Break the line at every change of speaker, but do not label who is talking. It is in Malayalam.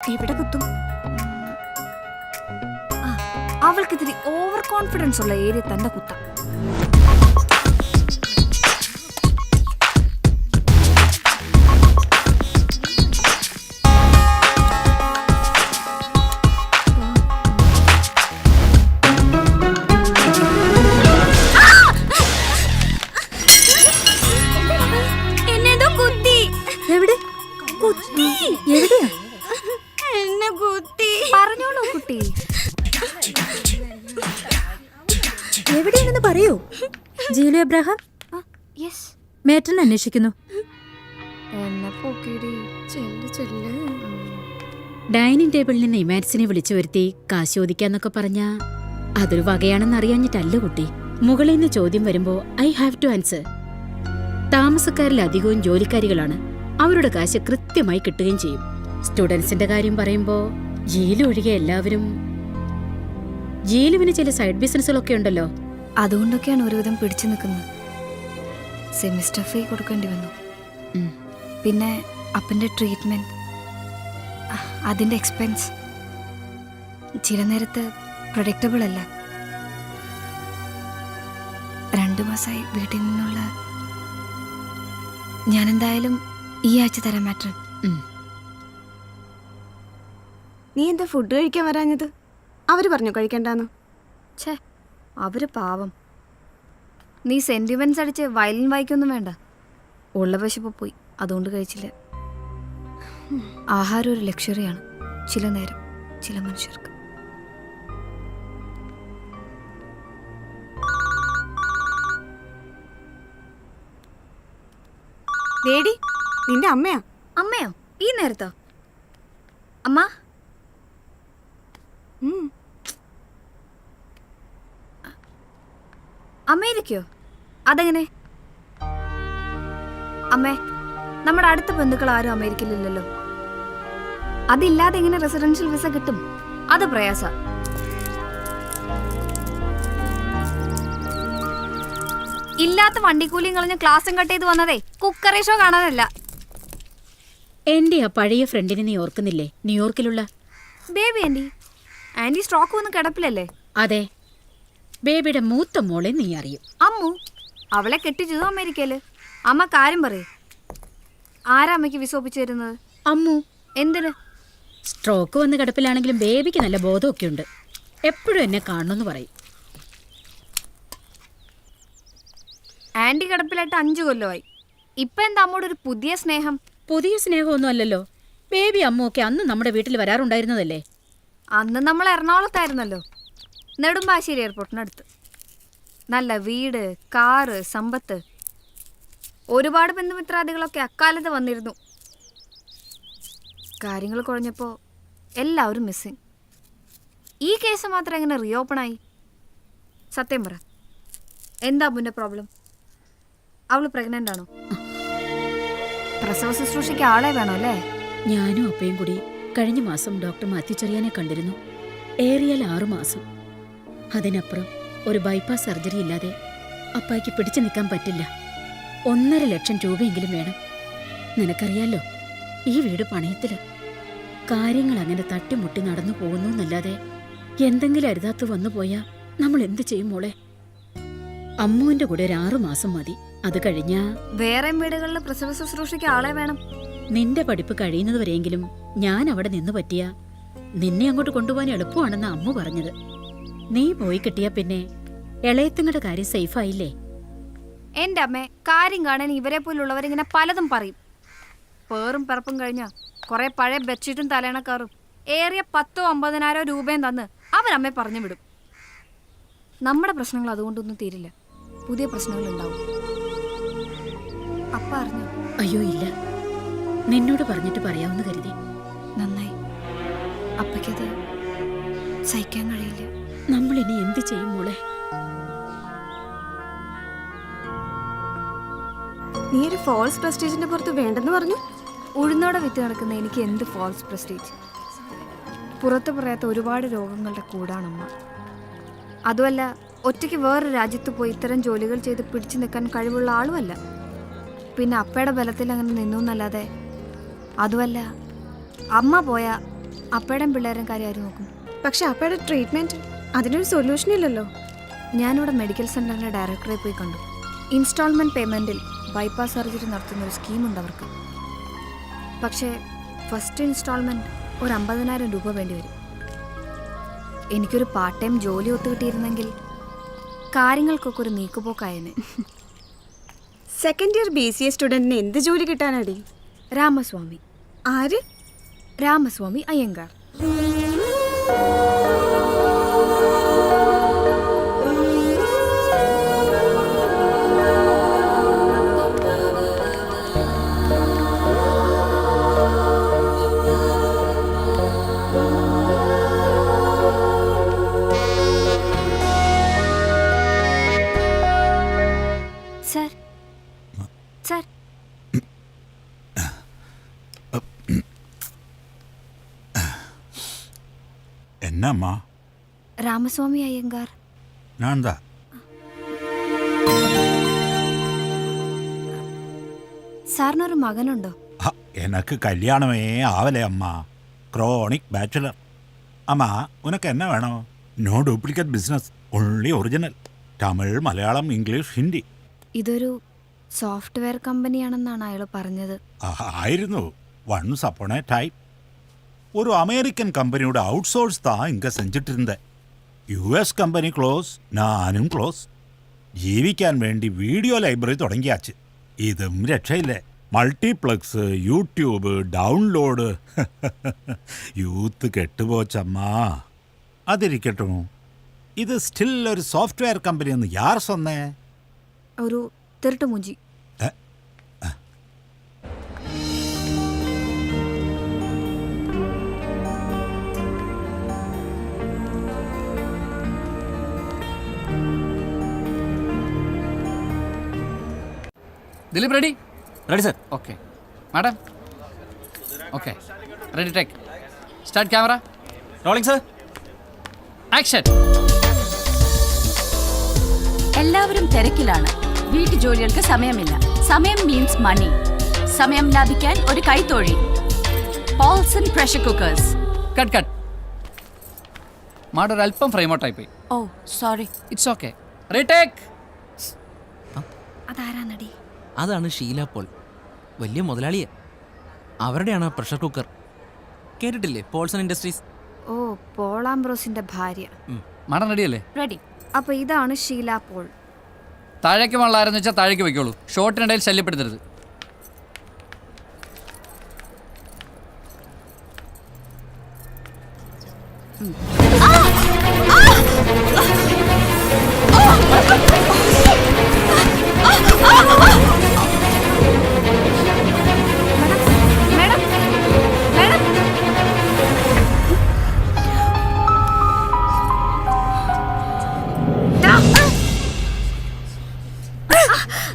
എവിടെ കുത്തും? അവൾക്കിത്തിരി ഓവർ കോൺഫിഡൻസ് ഉള്ള ഏരിയ തന്നെ കുത്താം. പറഞ്ഞോളൂ കുട്ടി,
എവിടെയാണെന്ന് പറയൂ. ജീലു എബ്രഹാം മേറ്റൻ അന്വേഷിക്കുന്നു. ഡൈനിങ് ടേബിളിൽ നിന്ന് ഇമാൻസിനെ വിളിച്ചു വരുത്തി കാശ് ചോദിക്കാന്നൊക്കെ പറഞ്ഞാ അതൊരു വകയാണെന്ന് അറിയാഞ്ഞിട്ടല്ല കുട്ടി. മുകളിൽ നിന്ന് ചോദ്യം വരുമ്പോ ഐ ഹാവ് ടു ആൻസർ. താമസക്കാരിൽ അധികവും ജോലിക്കാരികളാണ്. അവരുടെ കാശ് കൃത്യമായി കിട്ടുകയും ചെയ്യും. സ്റ്റുഡൻസിന്റെ കാര്യം പറയുമ്പോ ജീലു ഒഴികെ എല്ലാവരും. ജീലുവിന് ചില സൈഡ് ബിസിനസ്സുകളൊക്കെ ഉണ്ടല്ലോ.
അതുകൊണ്ടൊക്കെയാണ് ഒരുവിധം പിടിച്ചു നിൽക്കുന്നത്. സെമിസ്റ്റർ ഫീ കൊടുക്കേണ്ടി വന്നു. പിന്നെ അപ്പൻ്റെ ട്രീറ്റ്മെന്റ്, അതിൻ്റെ എക്സ്പെൻസ് ചില നേരത്ത് പ്രൊഡക്റ്റബിൾ അല്ല. 2 മാസമായി വീട്ടിൽ നിന്നുള്ള. ഞാനെന്തായാലും ഈ ആഴ്ച തരാം മാറ്റർ.
നീ എന്താ ഫുഡ് കഴിക്കാൻ വരാഞ്ഞത്? അവര് പറഞ്ഞു കഴിക്കണ്ടെന്ന്.
ഛേ, അവര് പാവം. നീ സെന്റിമെന്റ്സ് അടിച്ച് വയലിൻ വായിക്കൊന്നും വേണ്ട. ഉള്ള വിശപ്പ് പോയി, അതുകൊണ്ട് കഴിച്ചില്ല. ആഹാരം ഒരു ലക്ഷറിയാണ് ചില നേരം ചില മനുഷ്യർക്ക്.
ലേഡി, നിന്റെ അമ്മയാ?
അമ്മയോ? ഈ നേരത്തോ? അമ്മ, അമേരിക്കയോ? അതെങ്ങനെ? അമ്മേ, നമ്മുടെ അടുത്ത ബന്ധുക്കൾ ആരും അമേരിക്കയിലില്ലല്ലോ. അതില്ലാതെ എങ്ങനെ റെസിഡൻഷ്യൽ വിസ കിട്ടും? അത് പ്രയാസ. ഇല്ലാത്ത വണ്ടിക്കൂലിയും കളഞ്ഞ് ക്ലാസ്സും കട്ട് ചെയ്ത് വന്നതേ കുക്കറി ഷോ കാണാനല്ല.
എന്റെ ആ പഴയ ഫ്രണ്ടിനെ നീ ഓർക്കുന്നില്ലേ? ന്യൂയോർക്കിലുള്ള
ബേബി ആന്റി. ആന്റി സ്ട്രോക്ക് വന്ന് കിടപ്പില്ലല്ലേ?
അതെ, ബേബിയുടെ മൂത്ത മോളെ നീ അറിയും.
അമ്മു, അവളെ കെട്ടിച്ചതോ അമേരിക്കയില്. അമ്മ കാര്യം പറയേ. ആരാ അമ്മയ്ക്ക് വിസ ഒപ്പിച്ചു തരുന്നത്?
അമ്മു.
എന്തിന്?
സ്ട്രോക്ക് വന്ന് കിടപ്പിലാണെങ്കിലും ബേബിക്ക് നല്ല ബോധമൊക്കെ ഉണ്ട്. എപ്പോഴും എന്നെ കാണണമെന്ന് പറയും.
ആന്റി കിടപ്പിലായിട്ട് 5 കൊല്ലമായി. ഇപ്പൊ എന്താ അമ്മോട് ഒരു പുതിയ സ്നേഹം?
പുതിയ സ്നേഹമൊന്നും അല്ലല്ലോ. ബേബി അമ്മുവൊക്കെ അന്ന് നമ്മുടെ വീട്ടിൽ വരാറുണ്ടായിരുന്നതല്ലേ.
അന്ന് നമ്മൾ എറണാകുളത്തായിരുന്നല്ലോ, നെടുമ്പാശ്ശേരി എയർപോർട്ടിനടുത്ത്. നല്ല വീട്, കാറ്, സമ്പത്ത്. ഒരുപാട് ബന്ധുമിത്രാദികളൊക്കെ അക്കാലത്ത് വന്നിരുന്നു. കാര്യങ്ങൾ കുഴഞ്ഞപ്പോൾ എല്ലാവരും മിസ്സിങ്. ഈ കേസ് മാത്രം എങ്ങനെ റീഓപ്പൺ ആയി? സത്യം പറ, എന്താ അമ്മൂൻ്റെ പ്രോബ്ലം? അവള് പ്രഗ്നന്റ് ആണോ? പ്രസവ ശുശ്രൂഷയ്ക്ക് ആളെ വേണോ അല്ലേ?
ഞാനും അപ്പയും കൂടി കഴിഞ്ഞ മാസം ഡോക്ടർ മാത്യു ചെറിയാനെ കണ്ടിരുന്നു. ഏറിയാൽ 6 മാസം. അതിനപ്പുറം ഒരു ബൈപ്പാസ് സർജറി ഇല്ലാതെ അപ്പായ്ക്ക് പിടിച്ചു നിൽക്കാൻ പറ്റില്ല. 1.5 ലക്ഷം രൂപയെങ്കിലും വേണം. നിനക്കറിയാലോ, ഈ വീട് പണയത്തില്. കാര്യങ്ങൾ അങ്ങനെ തട്ടിമുട്ടി നടന്നു പോകുന്നു എന്നല്ലാതെ എന്തെങ്കിലും അരുതാത്ത് വന്നു പോയാ നമ്മൾ എന്ത് ചെയ്യും മോളെ? അമ്മുവിന്റെ കൂടെ ഒരു 6 മാസം മതി. അത് കഴിഞ്ഞാ
വേറെ വീടുകളിൽ പ്രസവ ശുശ്രൂഷയ്ക്ക് ആളെ വേണം.
നിന്റെ പഠിപ്പ് കഴിയുന്നതുവരെയെങ്കിലും ഞാൻ അവിടെ നിന്ന് പറ്റിയ നിന്നെ അങ്ങോട്ട് കൊണ്ടുപോകാൻ എളുപ്പമാണെന്ന് അമ്മു പറഞ്ഞത്. നീ പോയി കിട്ടിയാ പിന്നെ ഇളയത്തുങ്ങളുടെ കാര്യം സേഫായില്ലേ?
എന്റെ അമ്മേ, കാര്യം കാണാൻ ഇവരെ പോലുള്ളവരിങ്ങനെ പലതും പറയും. പേറും പിറപ്പും കഴിഞ്ഞ കുറെ പഴയ ബെഡ്ഷീറ്റും തലേണക്കാറും ഏറിയ 10,000-50,000 രൂപയും തന്ന് അവരമ്മയെ പറഞ്ഞു വിടും. നമ്മുടെ പ്രശ്നങ്ങൾ അതുകൊണ്ടൊന്നും തീരില്ല. പുതിയ പ്രശ്നങ്ങൾ ഉണ്ടാവും. അപ്പ അറിഞ്ഞു?
അയ്യോ ഇല്ല, നിന്നോട് പറഞ്ഞിട്ട് പറയാമെന്ന് കരുതി.
നന്നായി. അപ്പയ്ക്കത് സഹിക്കാൻ കഴിയില്ല.
നമ്മൾ ഇനി എന്ത് ചെയ്യും മോളെ?
നീ ഒരു ഫോൾസ് പ്രസ്റ്റീജിന്റെ പുറത്ത് വേണ്ടെന്ന് പറഞ്ഞു.
ഉഴുന്നോടെ വിറ്റ് നടക്കുന്ന എനിക്ക് എന്ത് ഫോൾസ് പ്രസ്റ്റീജ്? പുറത്ത് പറയാത്ത ഒരുപാട് രോഗങ്ങളുടെ കൂടാണമ്മ. അതുമല്ല, ഒറ്റയ്ക്ക് വേറൊരു രാജ്യത്ത് പോയി ഇത്തരം ജോലികൾ ചെയ്ത് പിടിച്ചു നിൽക്കാൻ കഴിവുള്ള ആളുമല്ല. പിന്നെ അപ്പയുടെ ബലത്തിൽ അങ്ങനെ നിന്നു എന്നല്ലാതെ. അതുമല്ല, അമ്മ പോയാൽ അപ്പയുടെയും പിള്ളേരും കാര്യം ആര് നോക്കും?
പക്ഷെ അപ്പയുടെ ട്രീറ്റ്മെന്റ് അതിനൊരു സൊല്യൂഷൻ ഇല്ലല്ലോ.
ഞാനിവിടെ മെഡിക്കൽ സെന്ററിന്റെ ഡയറക്ടറെ പോയി കണ്ടു. ഇൻസ്റ്റാൾമെന്റ് പേയ്മെന്റിൽ ബൈപ്പാസ് സർജറി നടത്തുന്ന ഒരു സ്കീമുണ്ട് അവർക്ക്. പക്ഷേ ഫസ്റ്റ് ഇൻസ്റ്റാൾമെന്റ് ഒരു 50,000 രൂപ വേണ്ടി വരും. എനിക്കൊരു പാർട്ട് ടൈം ജോലി ഒത്തുകിട്ടിയിരുന്നെങ്കിൽ കാര്യങ്ങൾക്കൊക്കെ ഒരു നീക്കുപോക്കായേനെ.
സെക്കൻഡ് ഇയർ BCA സ്റ്റുഡന്റിന് എന്ത് ജോലി കിട്ടാനടി?
രാമസ്വാമി
ആര്?
രാമസ്വാമി അയ്യങ്കാർ. സർ സർ
என்னம்மா?
രാമസ്വാമി അയ്യങ്കാർ.
நான் தான்.
സാറിനൊരു മകനുണ്ടോ?
எனக்கு கல்யாணமே ஆவலே அம்மா. Chronic bachelor. അമ്മ ഉനക്ക് എന്നാ വേണോ? No duplicate business, only original. Tamil, Malayalam, English, Hindi.
ഇതൊരു സോഫ്റ്റ്വെയർ കമ്പനിയാണെന്നാണ് അയാൾ പറഞ്ഞത്.
ആയിരുന്നു വൺസ് അപ്പോൺ എ ടൈം. ഒരു അമേരിക്കൻ കമ്പനിയുടെ ഔട്ട്സോഴ്സ് താ ഇങ്ക സെഞ്ചിട്ടിരുന്നത്. US കമ്പനി ക്ലോസ്, ഞാനും ക്ലോസ്. ജീവിക്കാൻ വേണ്ടി വീഡിയോ ലൈബ്രറി തുടങ്ങിയാച്ച്. ഇതും രക്ഷയില്ലേ. Multiplex, YouTube, download. യൂത്ത് കെട്ടുപോച്ചമ്മാ. അതിരിക്കട്ടും, ഇത് സ്റ്റിൽ ഒരു സോഫ്റ്റ്വെയർ കമ്പനി എന്ന് യാർ സൊന്നേ?
ഒരു തിരുട്ടുമൂഞ്ചി.
Dileep ready?
Ready sir.
Okay madam. Okay ready, take start camera
rolling sir.
Action.
എല്ലാവരും തിരക്കിലാണ്. വീട്ടുജോലികൾക്ക് സമയമില്ല. സമയം മീൻസ് മണി. സമയം ലാഭിക്കാൻ ഒരു കൈത്തൊഴി. Paulson pressure cookers.
Cut cut. Madam ഒരു അല്പം ഫ്രെയിം ഔട്ടായി പോയി.
Oh sorry.
It's okay. Retake.
അതാരാ നടി?
അതാണ് ഷീല പോൾ, വലിയ മുതലാളിയെ. അവരുടെയാണ് പ്രഷർ കുക്കർ. കേട്ടിട്ടില്ലേ പോൾസൺ ഇൻഡസ്ട്രീസ്?
ഓ, പോളാംബ്രോസിന്റെ ഭാര്യ.
മാഡം റെഡിയല്ലേ?
റെഡി.
അപ്പൊ ഇതാണ് ഷീല പോൾ.
താഴേക്ക് വെള്ളമായിരുന്നു വെച്ചാൽ താഴേക്ക് വയ്ക്കോളൂ. ഷോർട്ടിനിടയിൽ ശല്യപ്പെടുത്തരുത്.
ഉം.